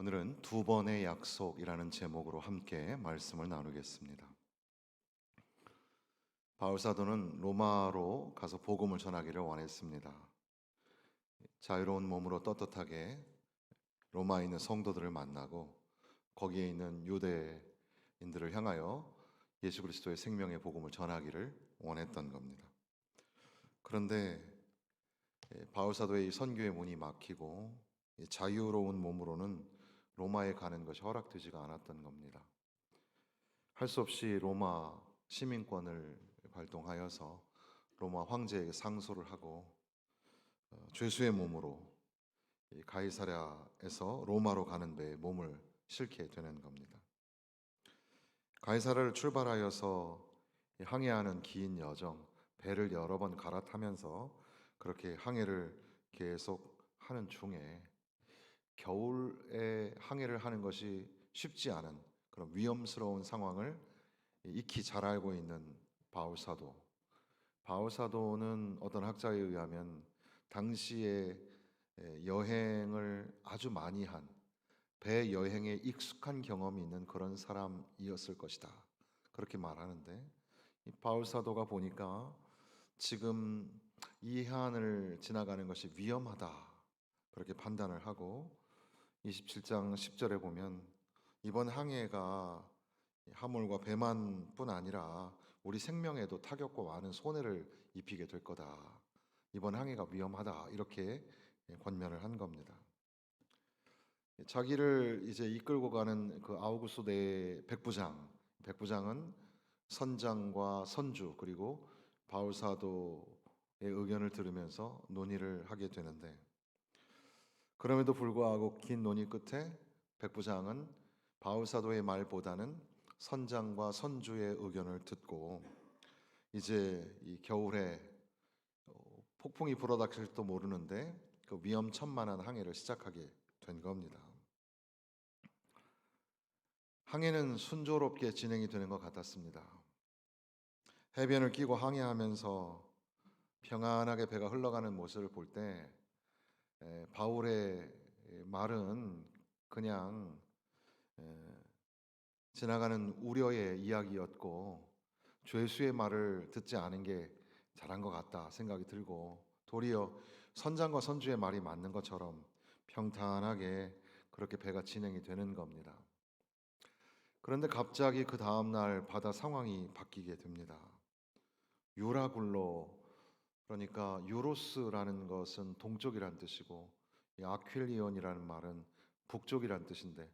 오늘은 두 번의 약속이라는 제목으로 함께 말씀을 나누겠습니다. 바울 사도는 로마로 가서 복음을 전하기를 원했습니다. 자유로운 몸으로 떳떳하게 로마에 있는 성도들을 만나고 거기에 있는 유대인들을 향하여 예수 그리스도의 생명의 복음을 전하기를 원했던 겁니다. 그런데 바울 사도의 선교의 문이 막히고 자유로운 몸으로는 로마에 가는 것이 허락되지가 않았던 겁니다. 할 수 없이 로마 시민권을 발동하여서 로마 황제에게 상소를 하고 죄수의 몸으로 이 가이사랴에서 로마로 가는 배에 몸을 싣게 되는 겁니다. 가이사랴를 출발하여서 항해하는 긴 여정, 배를 여러 번 갈아타면서 그렇게 항해를 계속 하는 중에 겨울에 항해를 하는 것이 쉽지 않은 그런 위험스러운 상황을 익히 잘 알고 있는 바울 사도. 바울 사도는 어떤 학자에 의하면 당시에 여행을 아주 많이 한 배 여행에 익숙한 경험이 있는 그런 사람이었을 것이다. 그렇게 말하는데 이 바울 사도가 보니까 지금 이 해안을 지나가는 것이 위험하다. 그렇게 판단을 하고 27장 10절에 보면 이번 항해가 하물과 배만뿐 아니라 우리 생명에도 타격과 많은 손해를 입히게 될 거다. 이번 항해가 위험하다. 이렇게 권면을 한 겁니다. 자기를 이제 이끌고 가는 그 아우구스도의 백부장은 선장과 선주 그리고 바울 사도의 의견을 들으면서 논의를 하게 되는데 그럼에도 불구하고 긴 논의 끝에 백부장은 바울 사도의 말보다는 선장과 선주의 의견을 듣고 이제 이 겨울에 폭풍이 불어닥칠지도 모르는데 그 위험천만한 항해를 시작하게 된 겁니다. 항해는 순조롭게 진행이 되는 것 같았습니다. 해변을 끼고 항해하면서 평안하게 배가 흘러가는 모습을 볼 때 바울의 말은 그냥 지나가는 우려의 이야기였고 죄수의 말을 듣지 않은 게 잘한 것 같다 생각이 들고 도리어 선장과 선주의 말이 맞는 것처럼 평탄하게 그렇게 배가 진행이 되는 겁니다. 그런데 갑자기 그 다음날 바다 상황이 바뀌게 됩니다. 유라굴로 그러니까 유로스라는 것은 동쪽이란 뜻이고 이 아퀼리온이라는 말은 북쪽이란 뜻인데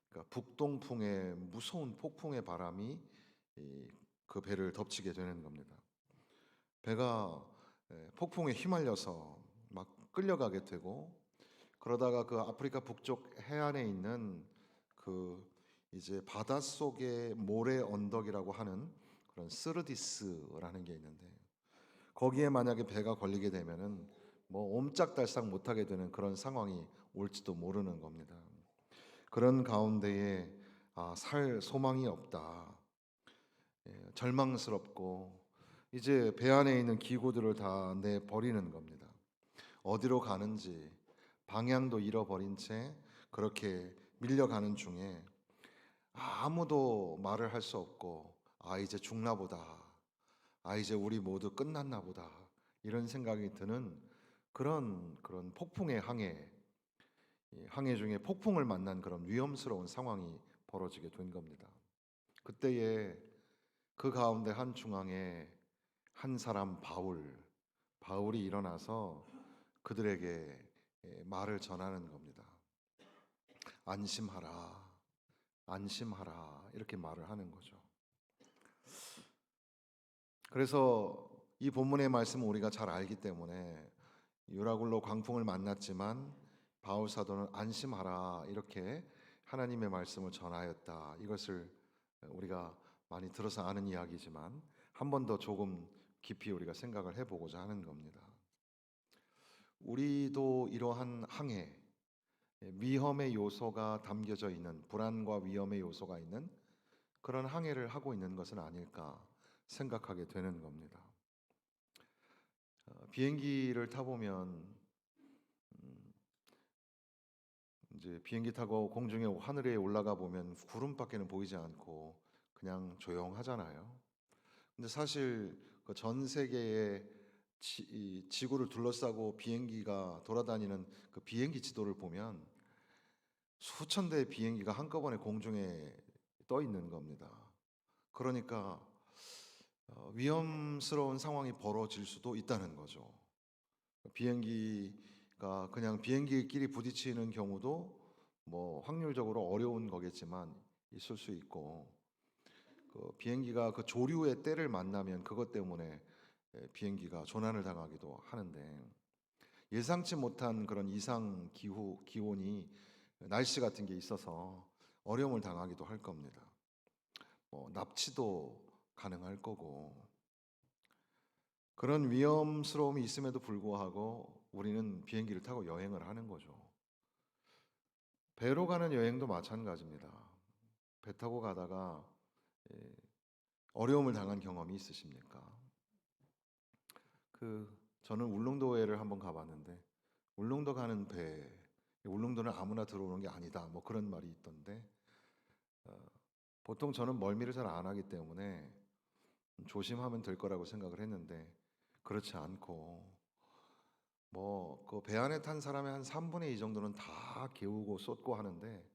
그러니까 북동풍의 무서운 폭풍의 바람이 그 배를 덮치게 되는 겁니다. 배가 폭풍에 휘말려서 막 끌려가게 되고 그러다가 그 아프리카 북쪽 해안에 있는 그 이제 바닷속의 모래 언덕이라고 하는 그런 스르디스라는 게 있는데 거기에 만약에 배가 걸리게 되면은 뭐 옴짝달싹 못하게 되는 그런 상황이 올지도 모르는 겁니다. 그런 가운데에 살 소망이 없다. 절망스럽고 이제 배 안에 있는 기구들을 다 내버리는 겁니다. 어디로 가는지 방향도 잃어버린 채 그렇게 밀려가는 중에 아무도 말을 할 수 없고 이제 죽나 보다. 이제 우리 모두 끝났나 보다. 이런 생각이 드는 그런 폭풍의 항해 중에 폭풍을 만난 그런 위험스러운 상황이 벌어지게 된 겁니다. 그때에 그 가운데 한 중앙에 한 사람 바울이 일어나서 그들에게 말을 전하는 겁니다. 안심하라, 안심하라 이렇게 말을 하는 거죠. 그래서 이 본문의 말씀을 우리가 잘 알기 때문에 유라굴로 광풍을 만났지만 바울 사도는 안심하라 이렇게 하나님의 말씀을 전하였다. 이것을 우리가 많이 들어서 아는 이야기지만 한 번 더 조금 깊이 우리가 생각을 해보고자 하는 겁니다. 우리도 이러한 항해, 위험의 요소가 담겨져 있는 불안과 위험의 요소가 있는 그런 항해를 하고 있는 것은 아닐까 생각하게 되는 겁니다. 비행기를 타보면 이제 비행기 타고 공중에 하늘에 올라가 보면 구름밖에는 보이지 않고 그냥 조용하잖아요. 근데 사실 그 전 세계의 이 지구를 둘러싸고 비행기가 돌아다니는 그 비행기 지도를 보면 수천 대의 비행기가 한꺼번에 공중에 떠 있는 겁니다. 그러니까 위험스러운 상황이 벌어질 수도 있다는 거죠. 비행기가 그냥 비행기끼리 부딪히는 경우도 뭐 확률적으로 어려운 거겠지만 있을 수 있고, 그 비행기가 그 조류의 때를 만나면 그것 때문에 비행기가 조난을 당하기도 하는데, 예상치 못한 그런 이상 기온이 날씨 같은 게 있어서 어려움을 당하기도 할 겁니다. 납치도 가능할 거고, 그런 위험스러움이 있음에도 불구하고 우리는 비행기를 타고 여행을 하는 거죠. 배로 가는 여행도 마찬가지입니다. 배 타고 가다가 예, 어려움을 당한 경험이 있으십니까? 저는 울릉도에를 한번 가봤는데, 울릉도 가는 배, 울릉도는 아무나 들어오는 게 아니다, 뭐 그런 말이 있던데, 보통 저는 멀미를 잘 안 하기 때문에 조심하면 될 거라고 생각을 했는데, 그렇지 않고, 뭐 그 배 안에 탄 사람의 한 3분의 2 정도는 다 개우고 쏟고 하는데,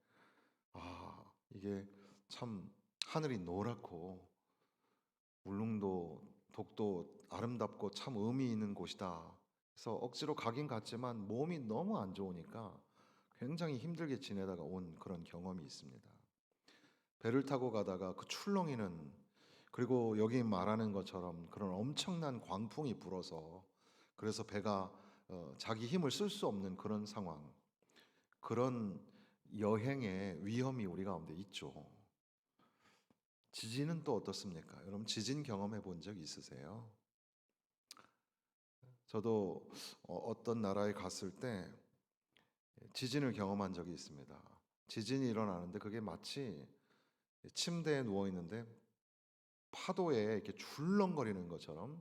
이게 참 하늘이 노랗고 울릉도 독도 아름답고 참 의미 있는 곳이다. 그래서 억지로 가긴 갔지만 몸이 너무 안 좋으니까 굉장히 힘들게 지내다가 온 그런 경험이 있습니다. 배를 타고 가다가 그 출렁이는, 그리고 여기 말하는 것처럼 그런 엄청난 광풍이 불어서, 그래서 배가 자기 힘을 쓸 수 없는 그런 상황, 그런 여행의 위험이 우리 가운데 있죠. 지진은 또 어떻습니까? 여러분 지진 경험해 본 적 있으세요? 저도 어떤 나라에 갔을 때 지진을 경험한 적이 있습니다. 지진이 일어나는데 그게 마치 침대에 누워 있는데 파도에 이렇게 출렁거리는 것처럼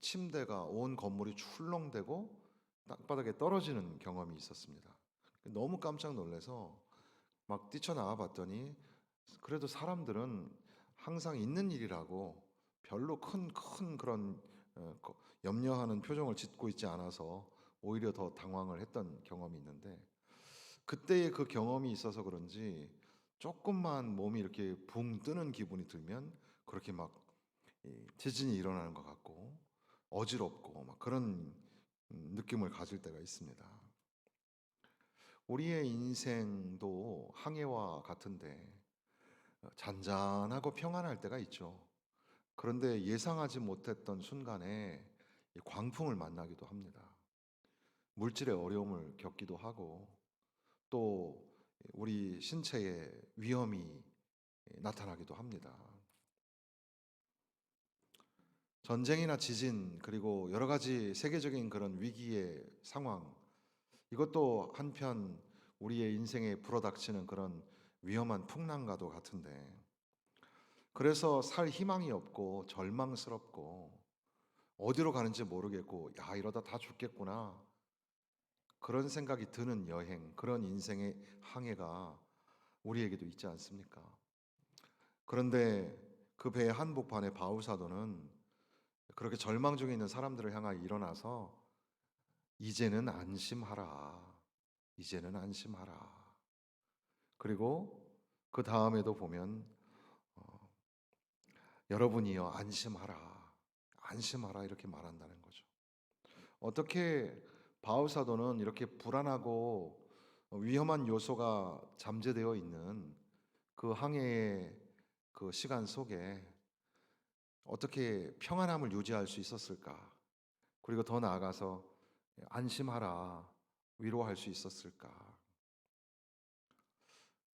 침대가 온 건물이 출렁대고 땅바닥에 떨어지는 경험이 있었습니다. 너무 깜짝 놀라서 막 뛰쳐나와 봤더니, 그래도 사람들은 항상 있는 일이라고 별로 큰 그런 염려하는 표정을 짓고 있지 않아서 오히려 더 당황을 했던 경험이 있는데, 그때의 그 경험이 있어서 그런지 조금만 몸이 이렇게 붕 뜨는 기분이 들면 그렇게 막 지진이 일어나는 것 같고 어지럽고 막 그런 느낌을 가질 때가 있습니다. 우리의 인생도 항해와 같은데 잔잔하고 평안할 때가 있죠. 그런데 예상하지 못했던 순간에 광풍을 만나기도 합니다. 물질의 어려움을 겪기도 하고, 또 우리 신체에 위험이 나타나기도 합니다. 전쟁이나 지진, 그리고 여러 가지 세계적인 그런 위기의 상황, 이것도 한편 우리의 인생에 불어닥치는 그런 위험한 풍랑과도 같은데, 그래서 살 희망이 없고 절망스럽고 어디로 가는지 모르겠고, 야, 이러다 다 죽겠구나, 그런 생각이 드는 여행, 그런 인생의 항해가 우리에게도 있지 않습니까? 그런데 그 배의 한복판에 바울사도는 그렇게 절망 중에 있는 사람들을 향하여 일어나서 이제는 안심하라, 이제는 안심하라. 그리고 그 다음에도 보면 여러분이여 안심하라, 안심하라 이렇게 말한다는 거죠. 어떻게 바울 사도는 이렇게 불안하고 위험한 요소가 잠재되어 있는 그 항해의 그 시간 속에 어떻게 평안함을 유지할 수 있었을까? 그리고 더 나아가서 안심하라, 위로할 수 있었을까?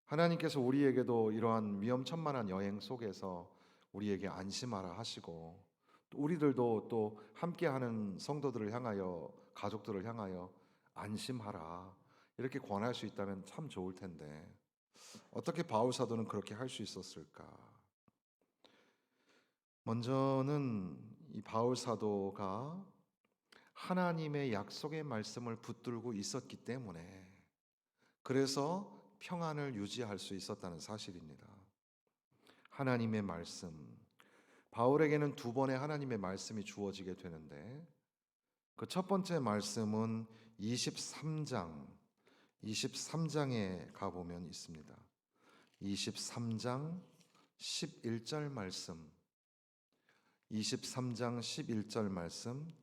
하나님께서 우리에게도 이러한 위험천만한 여행 속에서 우리에게 안심하라 하시고, 또 우리들도 또 함께하는 성도들을 향하여, 가족들을 향하여 안심하라 이렇게 권할 수 있다면 참 좋을 텐데, 어떻게 바울 사도는 그렇게 할 수 있었을까? 먼저는 이 바울 사도가 하나님의 약속의 말씀을 붙들고 있었기 때문에 그래서 평안을 유지할 수 있었다는 사실입니다. 하나님의 말씀. 바울에게는 두 번의 하나님의 말씀이 주어지게 되는데 그 첫 번째 말씀은 23장에 가보면 있습니다. 23장 11절 말씀. 23장 11절 말씀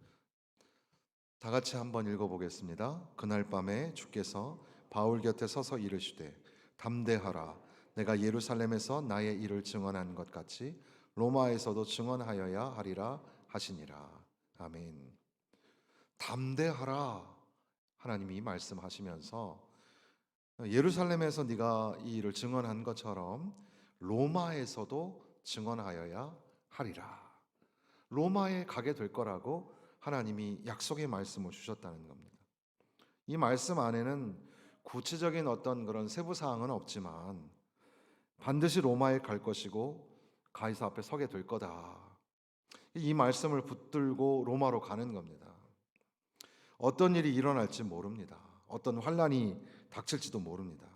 다 같이 한번 읽어보겠습니다. 그날 밤에 주께서 바울 곁에 서서 이르시되 담대하라 내가 예루살렘에서 나의 일을 증언한 것 같이 로마에서도 증언하여야 하리라 하시니라. 아멘. 담대하라 하나님이 말씀하시면서 예루살렘에서 네가 이 일을 증언한 것처럼 로마에서도 증언하여야 하리라. 로마에 가게 될 거라고 하나님이 약속의 말씀을 주셨다는 겁니다. 이 말씀 안에는 구체적인 어떤 그런 세부 사항은 없지만 반드시 로마에 갈 것이고 가이사 앞에 서게 될 거다. 이 말씀을 붙들고 로마로 가는 겁니다. 어떤 일이 일어날지 모릅니다. 어떤 환란이 닥칠지도 모릅니다.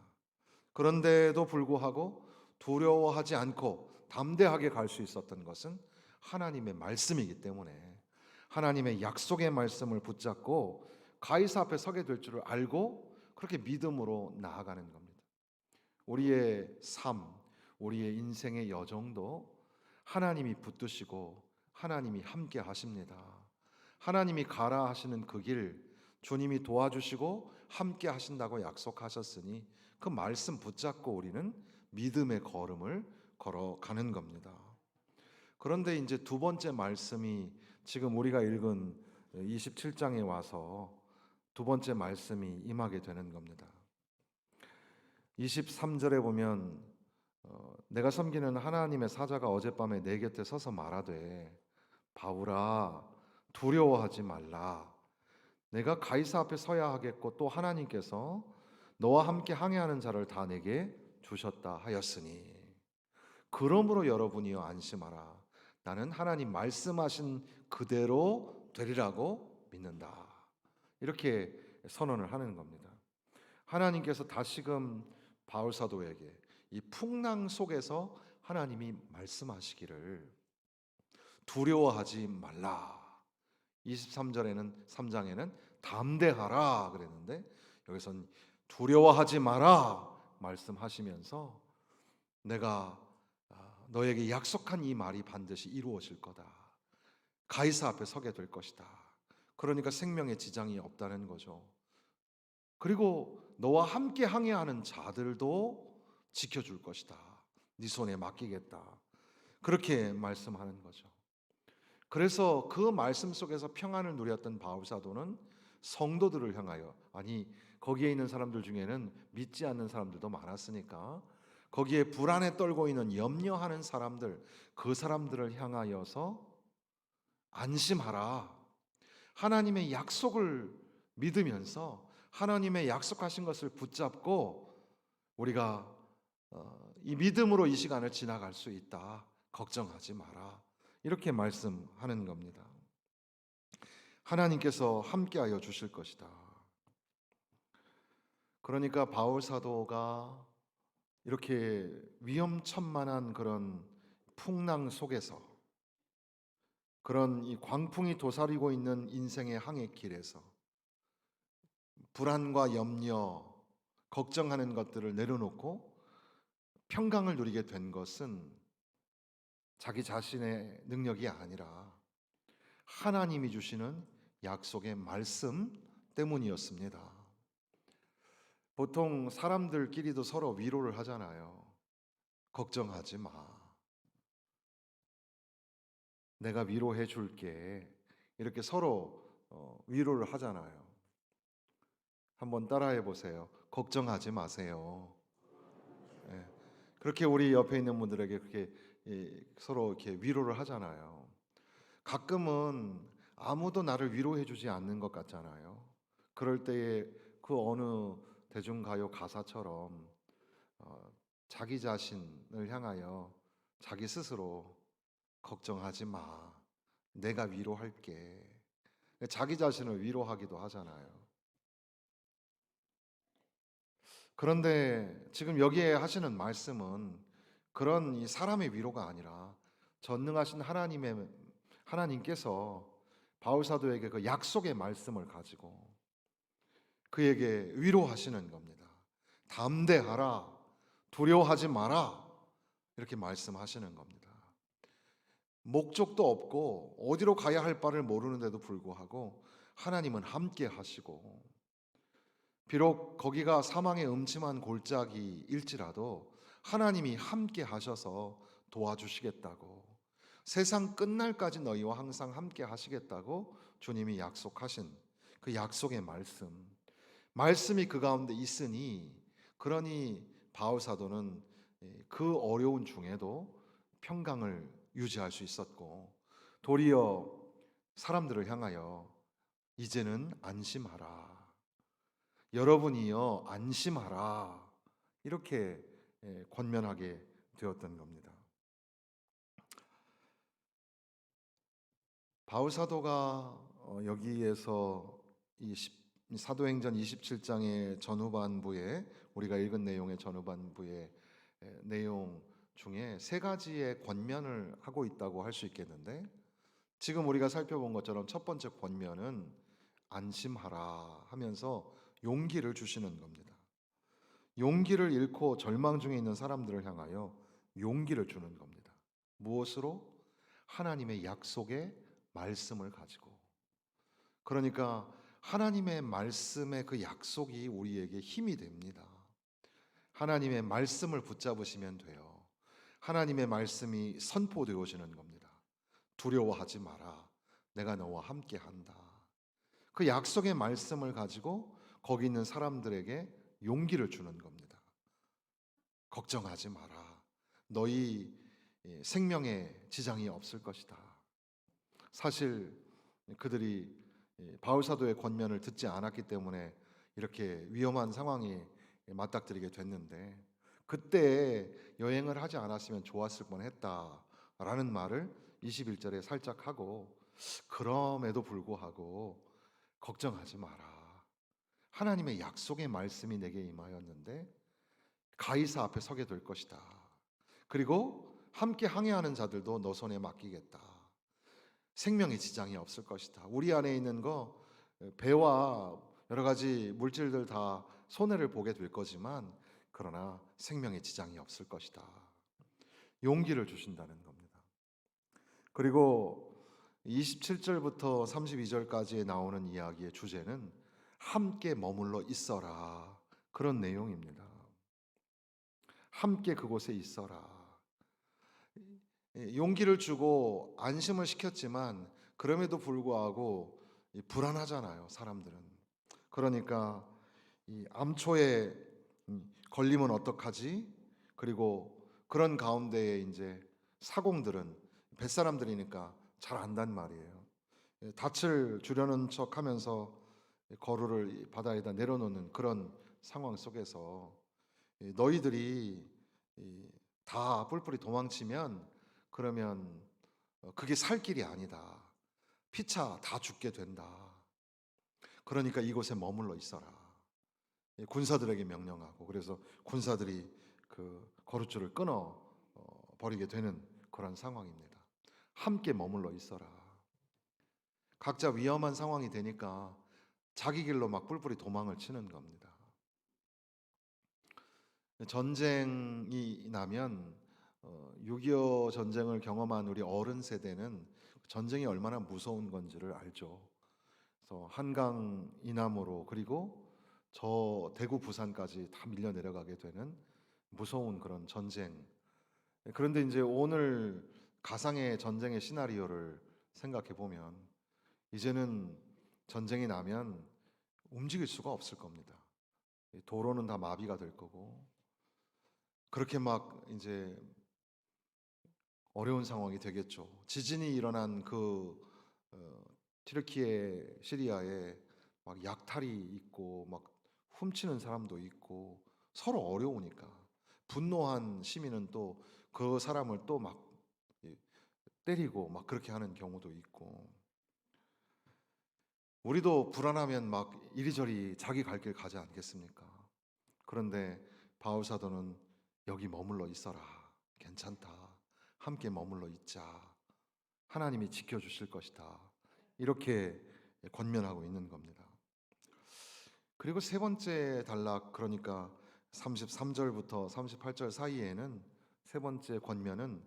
그런데도 불구하고 두려워하지 않고 담대하게 갈 수 있었던 것은 하나님의 말씀이기 때문에 하나님의 약속의 말씀을 붙잡고 가이사 앞에 서게 될 줄을 알고 그렇게 믿음으로 나아가는 겁니다. 우리의 삶, 우리의 인생의 여정도 하나님이 붙드시고 하나님이 함께 하십니다. 하나님이 가라 하시는 그 길 주님이 도와주시고 함께 하신다고 약속하셨으니 그 말씀 붙잡고 우리는 믿음의 걸음을 걸어가는 겁니다. 그런데 이제 두 번째 말씀이 지금 우리가 읽은 27장에 와서 두 번째 말씀이 임하게 되는 겁니다. 23절에 보면 내가 섬기는 하나님의 사자가 어젯밤에 내 곁에 서서 말하되 바울아 두려워하지 말라. 내가 가이사 앞에 서야 하겠고 또 하나님께서 너와 함께 항해하는 자를 다 내게 주셨다 하였으니 그러므로 여러분이여 안심하라. 나는 하나님 말씀하신 그대로 되리라고 믿는다. 이렇게 선언을 하는 겁니다. 하나님께서 다시금 바울 사도에게 이 풍랑 속에서 하나님이 말씀하시기를 두려워하지 말라. 23절에는 3장에는 담대하라 그랬는데 여기서는 두려워하지 마라 말씀하시면서 내가 너에게 약속한 이 말이 반드시 이루어질 거다. 가이사 앞에 서게 될 것이다. 그러니까 생명에 지장이 없다는 거죠. 그리고 너와 함께 항해하는 자들도 지켜줄 것이다. 네 손에 맡기겠다. 그렇게 말씀하는 거죠. 그래서 그 말씀 속에서 평안을 누렸던 바울 사도는 성도들을 향하여, 아니 거기에 있는 사람들 중에는 믿지 않는 사람들도 많았으니까 거기에 불안에 떨고 있는 염려하는 사람들, 그 사람들을 향하여서 안심하라. 하나님의 약속을 믿으면서 하나님의 약속하신 것을 붙잡고 우리가 이 믿음으로 이 시간을 지나갈 수 있다. 걱정하지 마라. 이렇게 말씀하는 겁니다. 하나님께서 함께하여 주실 것이다. 그러니까 바울 사도가 이렇게 위험천만한 그런 풍랑 속에서 그런 이 광풍이 도사리고 있는 인생의 항해길에서 불안과 염려, 걱정하는 것들을 내려놓고 평강을 누리게 된 것은 자기 자신의 능력이 아니라 하나님이 주시는 약속의 말씀 때문이었습니다. 보통 사람들끼리도 서로 위로를 하잖아요. 걱정하지 마. 내가 위로해 줄게. 이렇게 서로 위로를 하잖아요. 한번 따라해 보세요. 걱정하지 마세요. 네. 그렇게 우리 옆에 있는 분들에게 그렇게 서로 이렇게 위로를 하잖아요. 가끔은 아무도 나를 위로해 주지 않는 것 같잖아요. 그럴 때에 그 어느 대중가요 가사처럼 자기 자신을 향하여 자기 스스로 걱정하지 마. 내가 위로할게. 자기 자신을 위로하기도 하잖아요. 그런데 지금 여기에 하시는 말씀은 그런 이 사람의 위로가 아니라 전능하신 하나님께서 바울 사도에게 그 약속의 말씀을 가지고 그에게 위로하시는 겁니다. 담대하라, 두려워하지 마라, 이렇게 말씀하시는 겁니다. 목적도 없고 어디로 가야 할 바를 모르는데도 불구하고 하나님은 함께 하시고, 비록 거기가 사망의 음침한 골짜기일지라도 하나님이 함께 하셔서 도와주시겠다고, 세상 끝날까지 너희와 항상 함께 하시겠다고 주님이 약속하신 그 약속의 말씀이 그 가운데 있으니, 그러니 바울 사도는 그 어려운 중에도 평강을 유지할 수 있었고, 도리어 사람들을 향하여 이제는 안심하라, 여러분이여 안심하라, 이렇게 권면하게 되었던 겁니다. 바울 사도가 여기에서 이 사도행전 27장의 전후반부에, 우리가 읽은 내용의 전후반부의 내용 중에 세 가지의 권면을 하고 있다고 할 수 있겠는데, 지금 우리가 살펴본 것처럼 첫 번째 권면은 안심하라 하면서 용기를 주시는 겁니다. 용기를 잃고 절망 중에 있는 사람들을 향하여 용기를 주는 겁니다. 무엇으로? 하나님의 약속의 말씀을 가지고. 그러니까 하나님의 말씀의 그 약속이 우리에게 힘이 됩니다. 하나님의 말씀을 붙잡으시면 돼요. 하나님의 말씀이 선포되어지는 겁니다. 두려워하지 마라, 내가 너와 함께 한다. 그 약속의 말씀을 가지고 거기 있는 사람들에게 용기를 주는 겁니다. 걱정하지 마라, 너희 생명에 지장이 없을 것이다. 사실 그들이 바울 사도의 권면을 듣지 않았기 때문에 이렇게 위험한 상황이 맞닥뜨리게 됐는데, 그때 여행을 하지 않았으면 좋았을 뻔했다라는 말을 21절에 살짝 하고, 그럼에도 불구하고 걱정하지 마라, 하나님의 약속의 말씀이 내게 임하였는데 가이사 앞에 서게 될 것이다. 그리고 함께 항해하는 자들도 너 손에 맡기겠다. 생명의 지장이 없을 것이다. 우리 안에 있는 거, 배와 여러 가지 물질들 다 손해를 보게 될 거지만 그러나 생명의 지장이 없을 것이다. 용기를 주신다는 겁니다. 그리고 27절부터 32절까지에 나오는 이야기의 주제는 함께 머물러 있어라, 그런 내용입니다. 함께 그곳에 있어라. 용기를 주고 안심을 시켰지만 그럼에도 불구하고 불안하잖아요, 사람들은. 그러니까 이 암초에 걸리면 어떡하지? 그리고 그런 가운데에 이제 사공들은 뱃사람들이니까 잘 안단 말이에요. 닻을 주려는 척하면서 거루를 바다에다 내려놓는 그런 상황 속에서 너희들이 다 뿔뿔이 도망치면 그러면 그게 살 길이 아니다. 피차 다 죽게 된다. 그러니까 이곳에 머물러 있어라. 군사들에게 명령하고, 그래서 군사들이 그 거룻줄을 끊어 버리게 되는 그런 상황입니다. 함께 머물러 있어라. 각자 위험한 상황이 되니까 자기 길로 막 뿔뿔이 도망을 치는 겁니다. 전쟁이 나면 6.25 전쟁을 경험한 우리 어른 세대는 전쟁이 얼마나 무서운 건지를 알죠. 그래서 한강 이남으로, 그리고 저 대구 부산까지 다 밀려 내려가게 되는 무서운 그런 전쟁. 그런데 이제 오늘 가상의 전쟁의 시나리오를 생각해 보면 이제는 전쟁이 나면 움직일 수가 없을 겁니다. 도로는 다 마비가 될 거고, 그렇게 막 이제 어려운 상황이 되겠죠. 지진이 일어난 그 튀르키예, 시리아에 막 약탈이 있고 막 훔치는 사람도 있고 서로 어려우니까 분노한 시민은 또 그 사람을 또 막 때리고 막 그렇게 하는 경우도 있고, 우리도 불안하면 막 이리저리 자기 갈 길 가지 않겠습니까? 그런데 바울 사도는 여기 머물러 있어라. 괜찮다. 함께 머물러 있자. 하나님이 지켜주실 것이다. 이렇게 권면하고 있는 겁니다. 그리고 세 번째 단락, 그러니까 33절부터 38절 사이에는 세 번째 권면은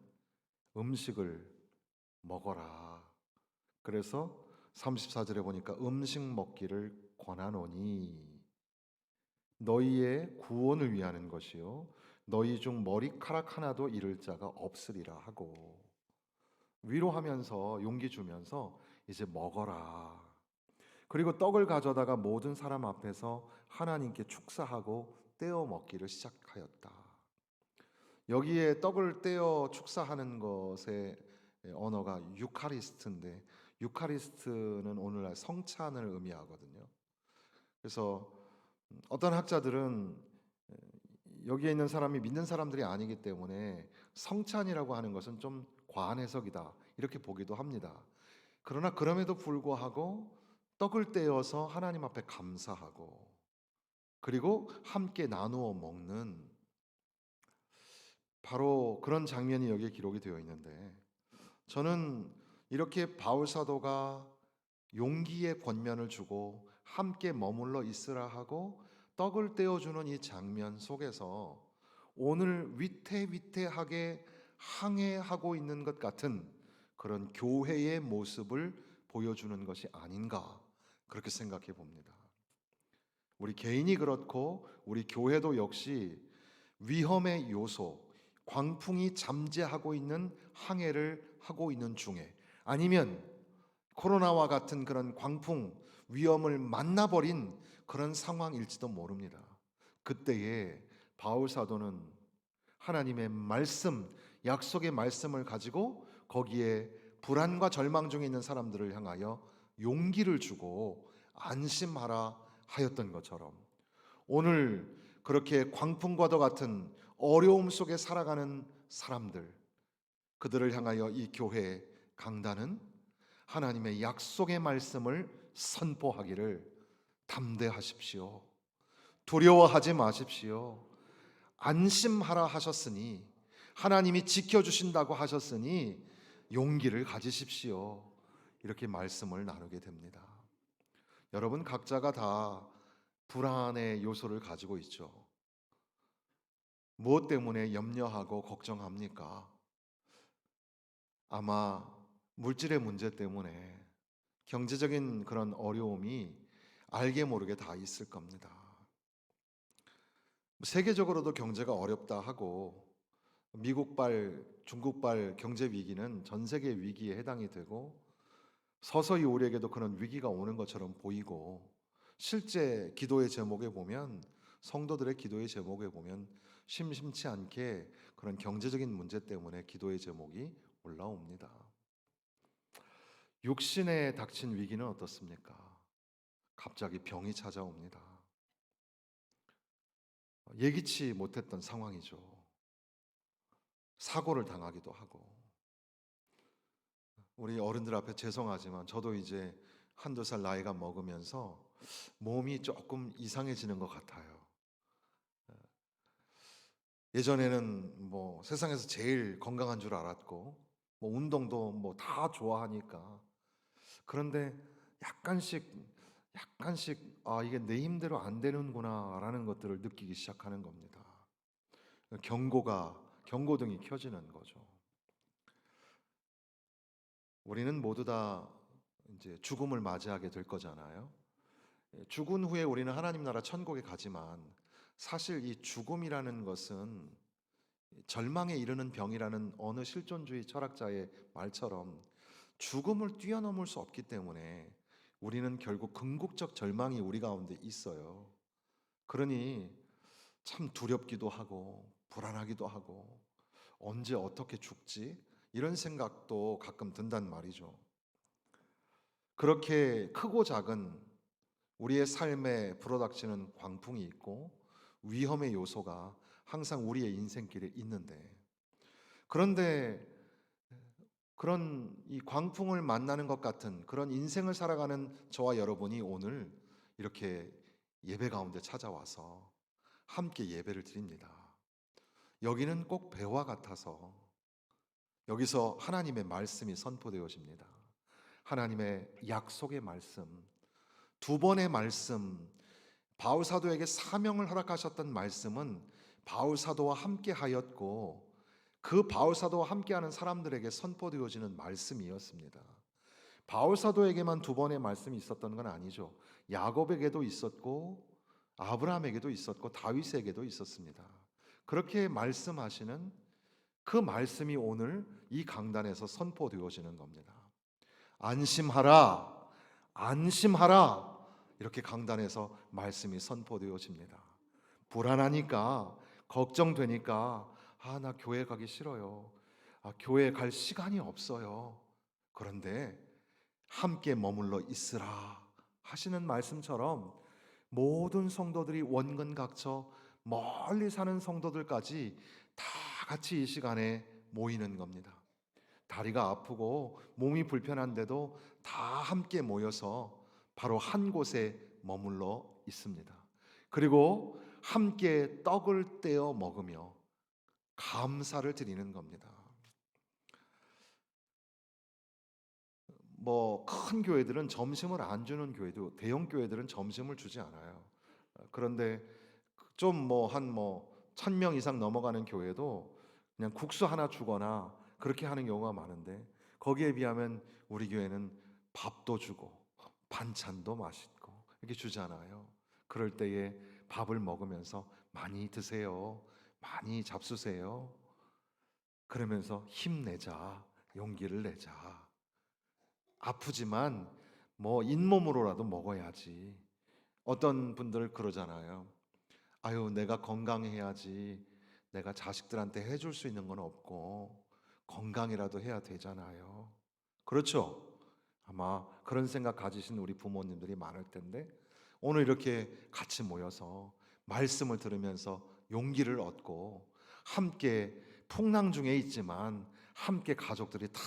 음식을 먹어라. 그래서 34절에 보니까 음식 먹기를 권하노니 너희의 구원을 위하는 것이요 너희 중 머리카락 하나도 잃을 자가 없으리라 하고 위로하면서 용기 주면서 이제 먹어라. 그리고 떡을 가져다가 모든 사람 앞에서 하나님께 축사하고 떼어 먹기를 시작하였다. 여기에 떡을 떼어 축사하는 것의 언어가 유카리스트인데 유카리스트는 오늘날 성찬을 의미하거든요. 그래서 어떤 학자들은 여기에 있는 사람이 믿는 사람들이 아니기 때문에 성찬이라고 하는 것은 좀 과한 해석이다 이렇게 보기도 합니다. 그러나 그럼에도 불구하고 떡을 떼어서 하나님 앞에 감사하고 그리고 함께 나누어 먹는 바로 그런 장면이 여기에 기록이 되어 있는데 저는 이렇게 바울 사도가 용기의 권면을 주고 함께 머물러 있으라 하고 떡을 떼어주는 이 장면 속에서 오늘 위태위태하게 항해하고 있는 것 같은 그런 교회의 모습을 보여주는 것이 아닌가 그렇게 생각해 봅니다. 우리 개인이 그렇고 우리 교회도 역시 위험의 요소, 광풍이 잠재하고 있는 항해를 하고 있는 중에 아니면 코로나와 같은 그런 광풍, 위험을 만나버린 그런 상황일지도 모릅니다. 그때에 바울 사도는 하나님의 말씀, 약속의 말씀을 가지고 거기에 불안과 절망 중에 있는 사람들을 향하여 용기를 주고 안심하라 하였던 것처럼 오늘 그렇게 광풍과도 같은 어려움 속에 살아가는 사람들, 그들을 향하여 이 교회 강단은 하나님의 약속의 말씀을 선포하기를 담대하십시오. 두려워하지 마십시오. 안심하라 하셨으니 하나님이 지켜주신다고 하셨으니 용기를 가지십시오. 이렇게 말씀을 나누게 됩니다. 여러분 각자가 다 불안의 요소를 가지고 있죠. 무엇 때문에 염려하고 걱정합니까? 아마 물질의 문제 때문에 경제적인 그런 어려움이 알게 모르게 다 있을 겁니다. 세계적으로도 경제가 어렵다 하고 미국발, 중국발 경제 위기는 전 세계 위기에 해당이 되고 서서히 우리에게도 그런 위기가 오는 것처럼 보이고 실제 기도의 제목에 보면 성도들의 기도의 제목에 보면 심심치 않게 그런 경제적인 문제 때문에 기도의 제목이 올라옵니다. 육신에 닥친 위기는 어떻습니까? 갑자기 병이 찾아옵니다. 예기치 못했던 상황이죠. 사고를 당하기도 하고. 우리 어른들 앞에 죄송하지만 저도 이제 한두 살 나이가 먹으면서 몸이 조금 이상해지는 것 같아요. 예전에는 뭐 세상에서 제일 건강한 줄 알았고 뭐 운동도 뭐 다 좋아하니까 그런데 약간씩 아 이게 내 힘대로 안 되는구나라는 것들을 느끼기 시작하는 겁니다. 경고등이 켜지는 거죠. 우리는 모두 다 이제 죽음을 맞이하게 될 거잖아요. 죽은 후에 우리는 하나님 나라 천국에 가지만 사실 이 죽음이라는 것은 절망에 이르는 병이라는 어느 실존주의 철학자의 말처럼 죽음을 뛰어넘을 수 없기 때문에 우리는 결국 궁극적 절망이 우리 가운데 있어요. 그러니 참 두렵기도 하고 불안하기도 하고 언제 어떻게 죽지? 이런 생각도 가끔 든단 말이죠. 그렇게 크고 작은 우리의 삶에 불어닥치는 광풍이 있고 위험의 요소가 항상 우리의 인생길에 있는데 그런데 그런 이 광풍을 만나는 것 같은 그런 인생을 살아가는 저와 여러분이 오늘 이렇게 예배 가운데 찾아와서 함께 예배를 드립니다. 여기는 꼭 배와 같아서 여기서 하나님의 말씀이 선포되어집니다. 하나님의 약속의 말씀, 두 번의 말씀, 바울 사도에게 사명을 허락하셨던 말씀은 바울 사도와 함께 하였고 그 바울 사도와 함께하는 사람들에게 선포되어지는 말씀이었습니다. 바울 사도에게만 두 번의 말씀이 있었던 건 아니죠. 야곱에게도 있었고 아브라함에게도 있었고 다윗에게도 있었습니다. 그렇게 말씀하시는 그 말씀이 오늘 이 강단에서 선포되어지는 겁니다. 안심하라, 안심하라. 이렇게 강단에서 말씀이 선포되어집니다. 불안하니까, 걱정되니까, 나 교회 가기 싫어요. 교회 갈 시간이 없어요. 그런데 함께 머물러 있으라 하시는 말씀처럼 모든 성도들이 원근각처 멀리 사는 성도들까지 다 같이 이 시간에 모이는 겁니다. 다리가 아프고 몸이 불편한데도 다 함께 모여서 바로 한 곳에 머물러 있습니다. 그리고 함께 떡을 떼어 먹으며 감사를 드리는 겁니다. 큰 교회들은 점심을 안 주는 교회도, 대형 교회들은 점심을 주지 않아요. 그런데 좀 한 1,000명 이상 넘어가는 교회도 그냥 국수 하나 주거나 그렇게 하는 경우가 많은데, 거기에 비하면 우리 교회는 밥도 주고 반찬도 맛있고 이렇게 주잖아요. 그럴 때에 밥을 먹으면서 많이 드세요, 많이 잡수세요, 그러면서 힘내자, 용기를 내자. 아프지만 잇몸으로라도 먹어야지. 어떤 분들 그러잖아요. 아유, 내가 건강해야지. 내가 자식들한테 해줄 수 있는 건 없고 건강이라도 해야 되잖아요. 그렇죠? 아마 그런 생각 가지신 우리 부모님들이 많을 텐데, 오늘 이렇게 같이 모여서 말씀을 들으면서 용기를 얻고 함께 풍랑 중에 있지만 함께 가족들이 다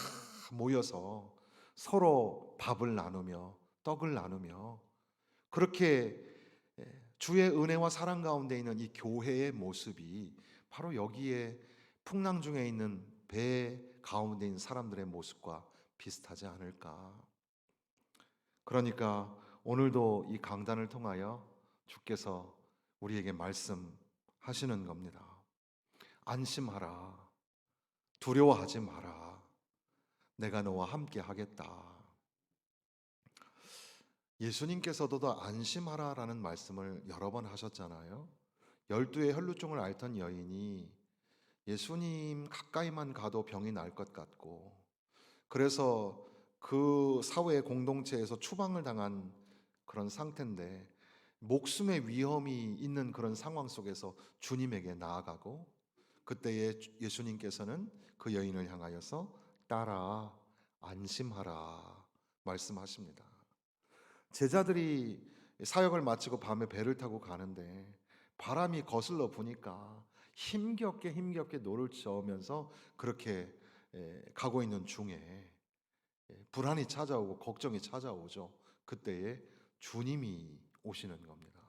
모여서 서로 밥을 나누며 떡을 나누며 그렇게 주의 은혜와 사랑 가운데 있는 이 교회의 모습이 바로 여기에 풍랑 중에 있는 배 가운데 있는 사람들의 모습과 비슷하지 않을까. 그러니까 오늘도 이 강단을 통하여 주께서 우리에게 말씀하시는 겁니다. 안심하라. 두려워하지 마라. 내가 너와 함께 하겠다. 예수님께서도 안심하라라는 말씀을 여러 번 하셨잖아요. 12의 혈루증을 앓던 여인이 예수님 가까이만 가도 병이 날 것 같고, 그래서 그 사회 공동체에서 추방을 당한 그런 상태인데 목숨의 위험이 있는 그런 상황 속에서 주님에게 나아가고, 그때에 예수님께서는 그 여인을 향하여서 따라 안심하라 말씀하십니다. 제자들이 사역을 마치고 밤에 배를 타고 가는데 바람이 거슬러 부니까 힘겹게 노를 저으면서 그렇게 가고 있는 중에 불안이 찾아오고 걱정이 찾아오죠. 그때에 주님이 오시는 겁니다.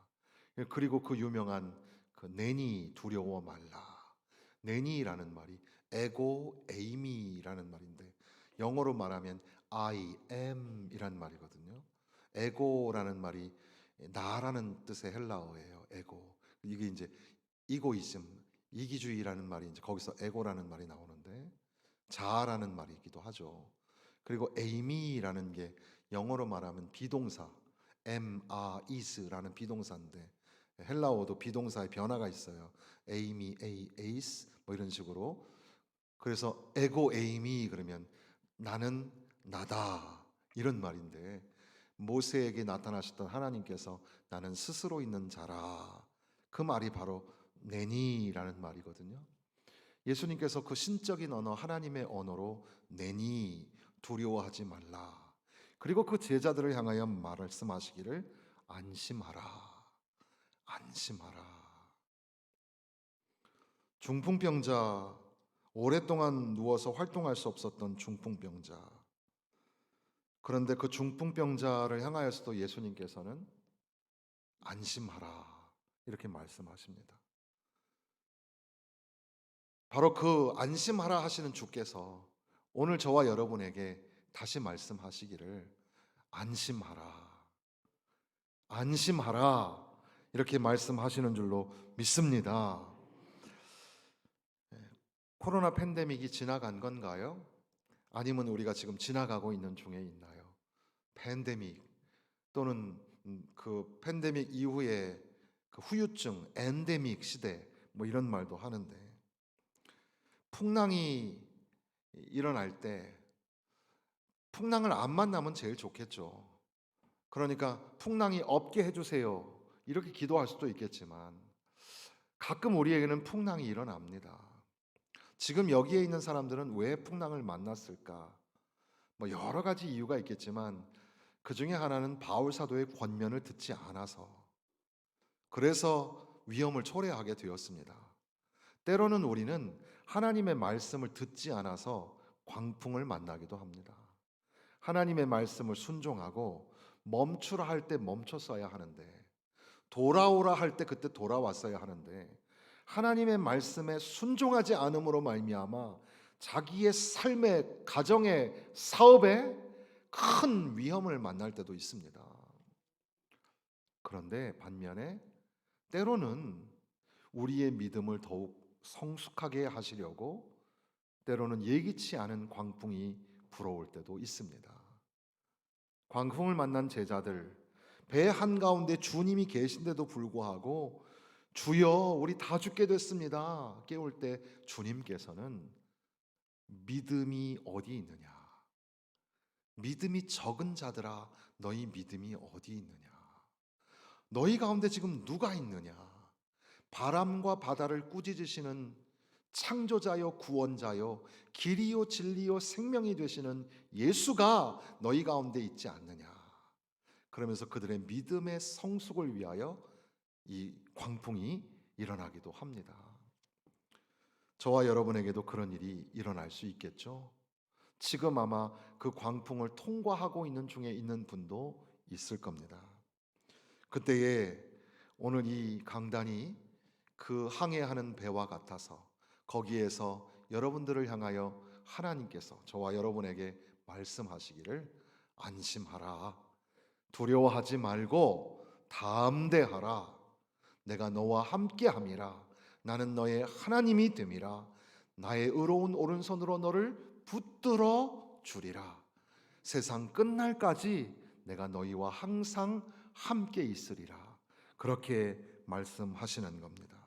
그리고 그 유명한 그 내니 두려워 말라. 내니라는 말이 에고 에이미라는 말인데 영어로 말하면 I am 이란 말이거든요. 에고라는 말이 나라는 뜻의 헬라어예요. 에고. 이게 이제 이고이즘, 이기주의라는 말이 이제 거기서 에고라는 말이 나오는데 자아라는 말이기도 하죠. 그리고 에이미라는 게 영어로 말하면 비동사, is라는 비동사인데 헬라어도 비동사의 변화가 있어요. 에이미, 에이스 이런 식으로. 그래서 에고 에이미 그러면 나는 나다 이런 말인데, 모세에게 나타나셨던 하나님께서 나는 스스로 있는 자라, 그 말이 바로 내니라는 말이거든요. 예수님께서 그 신적인 언어, 하나님의 언어로 내니 두려워하지 말라. 그리고 그 제자들을 향하여 말씀하시기를 안심하라. 안심하라. 중풍병자, 오랫동안 누워서 활동할 수 없었던 중풍병자. 그런데 그 중풍병자를 향하여서도 예수님께서는 안심하라 이렇게 말씀하십니다. 바로 그 안심하라 하시는 주께서 오늘 저와 여러분에게 다시 말씀하시기를 안심하라, 안심하라 이렇게 말씀하시는 줄로 믿습니다. 코로나 팬데믹이 지나간 건가요? 아니면 우리가 지금 지나가고 있는 중에 있나요? 팬데믹 또는 그 팬데믹 이후에 그 후유증, 엔데믹 시대 뭐 이런 말도 하는데, 풍랑이 일어날 때 풍랑을 안 만나면 제일 좋겠죠. 그러니까 풍랑이 없게 해주세요 이렇게 기도할 수도 있겠지만, 가끔 우리에게는 풍랑이 일어납니다. 지금 여기에 있는 사람들은 왜 풍랑을 만났을까? 뭐 여러 가지 이유가 있겠지만 그 중에 하나는 바울 사도의 권면을 듣지 않아서, 그래서 위험을 초래하게 되었습니다. 때로는 우리는 하나님의 말씀을 듣지 않아서 광풍을 만나기도 합니다. 하나님의 말씀을 순종하고 멈추라 할 때 멈췄어야 하는데, 돌아오라 할 때 그때 돌아왔어야 하는데, 하나님의 말씀에 순종하지 않음으로 말미암아 자기의 삶의, 가정의, 사업에 큰 위험을 만날 때도 있습니다. 그런데 반면에 때로는 우리의 믿음을 더욱 성숙하게 하시려고 때로는 예기치 않은 광풍이 불어올 때도 있습니다. 광풍을 만난 제자들, 배 한가운데 주님이 계신데도 불구하고 주여 우리 다 죽게 됐습니다 깨울 때 주님께서는 믿음이 어디 있느냐, 믿음이 적은 자들아 너희 믿음이 어디 있느냐, 너희 가운데 지금 누가 있느냐, 바람과 바다를 꾸짖으시는 창조자요 구원자요 길이요 진리요 생명이 되시는 예수가 너희 가운데 있지 않느냐. 그러면서 그들의 믿음의 성숙을 위하여 이 광풍이 일어나기도 합니다. 저와 여러분에게도 그런 일이 일어날 수 있겠죠. 지금 아마 그 광풍을 통과하고 있는 중에 있는 분도 있을 겁니다. 그때에 오늘 이 강단이 그 항해하는 배와 같아서 거기에서 여러분들을 향하여 하나님께서 저와 여러분에게 말씀하시기를 안심하라, 두려워하지 말고 담대하라, 내가 너와 함께함이라, 나는 너의 하나님이 됨이라, 나의 의로운 오른손으로 너를 붙들어 주리라, 세상 끝날까지 내가 너희와 항상 함께 있으리라, 그렇게 말씀하시는 겁니다.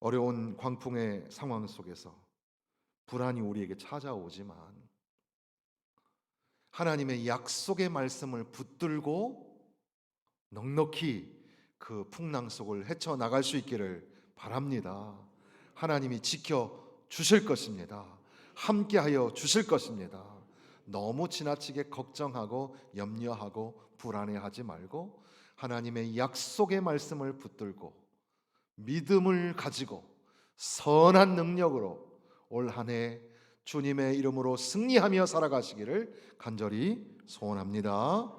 어려운 광풍의 상황 속에서 불안이 우리에게 찾아오지만 하나님의 약속의 말씀을 붙들고 넉넉히 그 풍랑 속을 헤쳐나갈 수 있기를 바랍니다. 하나님이 지켜 주실 것입니다. 함께하여 주실 것입니다. 너무 지나치게 걱정하고 염려하고 불안해하지 말고 하나님의 약속의 말씀을 붙들고 믿음을 가지고 선한 능력으로 올 한 해 주님의 이름으로 승리하며 살아가시기를 간절히 소원합니다.